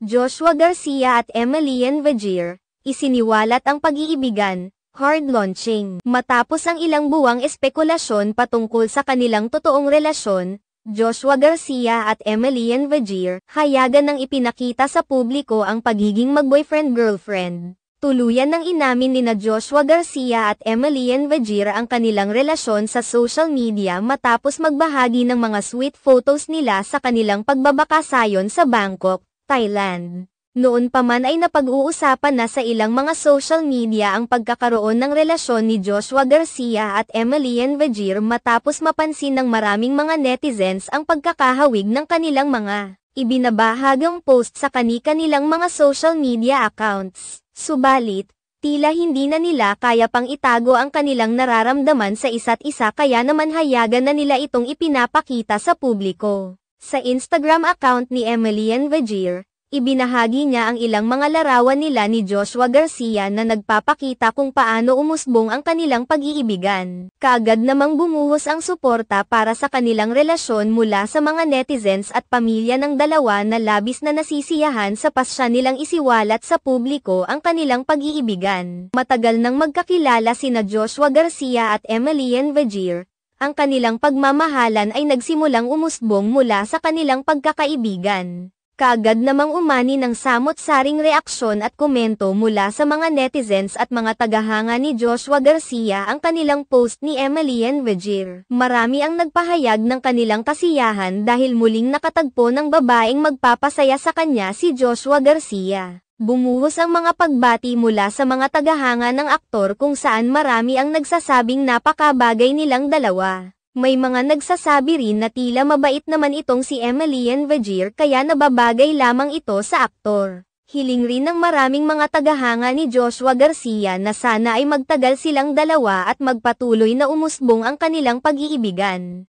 Joshua Garcia at Emelian Vergere, isiniwalat ang pag-iibigan, hard launching. Matapos ang ilang buwang espekulasyon patungkol sa kanilang totoong relasyon, Joshua Garcia at Emelian Vergere, hayagan ng ipinakita sa publiko ang pagiging mag-boyfriend-girlfriend. Tuluyan ng inamin nina Joshua Garcia at Emelian Vergere ang kanilang relasyon sa social media matapos magbahagi ng mga sweet photos nila sa kanilang pagbabakasayon sa Bangkok, Thailand. Noon pa man ay napag-uusapan na sa ilang mga social media ang pagkakaroon ng relasyon ni Joshua Garcia at Emelian Vergere matapos mapansin ng maraming mga netizens ang pagkakahawig ng kanilang mga ibinabahagang post sa kani-kanilang mga social media accounts. Subalit, tila hindi na nila kaya pang itago ang kanilang nararamdaman sa isa't isa kaya naman hayagan na nila itong ipinapakita sa publiko. Sa Instagram account ni Emelian Vergere, ibinahagi niya ang ilang mga larawan nila ni Joshua Garcia na nagpapakita kung paano umusbong ang kanilang pag-iibigan. Kaagad namang bumuhos ang suporta para sa kanilang relasyon mula sa mga netizens at pamilya ng dalawa na labis na nasisiyahan sa pasya nilang isiwalat sa publiko ang kanilang pag-iibigan. Matagal nang magkakilala sina Joshua Garcia at Emelian Vergere. Ang kanilang pagmamahalan ay nagsimulang umusbong mula sa kanilang pagkakaibigan. Kaagad namang umani ng samot-saring reaksyon at komento mula sa mga netizens at mga tagahanga ni Joshua Garcia ang kanilang post ni Emelian Vergere. Marami ang nagpahayag ng kanilang kasiyahan dahil muling nakatagpo ng babaeng magpapasaya sa kanya si Joshua Garcia. Bumuhos ang mga pagbati mula sa mga tagahanga ng aktor kung saan marami ang nagsasabing napakabagay nilang dalawa. May mga nagsasabi rin na tila mabait naman itong si Emelian Vergere kaya nababagay lamang ito sa aktor. Hiling rin ng maraming mga tagahanga ni Joshua Garcia na sana ay magtagal silang dalawa at magpatuloy na umusbong ang kanilang pag-iibigan.